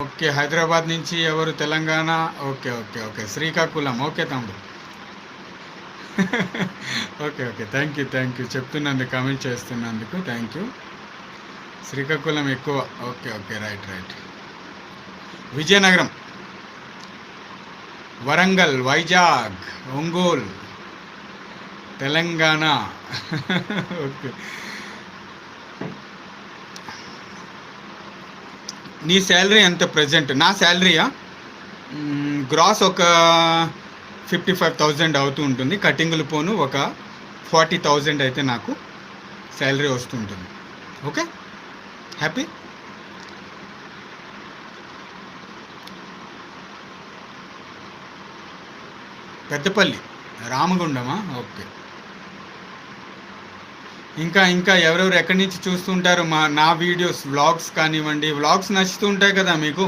Okay. Hyderabad నుంచి ఎవరు? Telangana. Okay. Okay. Okay. Srikakulam. Okay తమ్ముడు. ఓకే. ఓకే. థ్యాంక్ యూ చెప్తున్నందుకు, కామెంట్ చేస్తున్నందుకు థ్యాంక్ యూ. శ్రీకాకుళం ఎక్కువ. Okay. Okay. Right. Vizianagaram, Warangal, Vizag, Ongole, Telangana. Okay. నీ శాలరీ ఎంత ప్రజెంట్? నా శాలరీయా గ్రాస్ ఒక 55,000 అవుతూ ఉంటుంది. కటింగ్లు పోను ఒక 40,000 అయితే నాకు శాలరీ వస్తుంటుంది. Okay, happy. పెద్దపల్లి, రామగుండమా? ఓకే. ఇంకా ఎవరెవరు ఎక్కడి నుంచి చూస్తుంటారు నా వీడియోస్? వ్లాగ్స్ కానివ్వండి, వ్లాగ్స్ నచ్చుతూ ఉంటాయి కదా మీకు?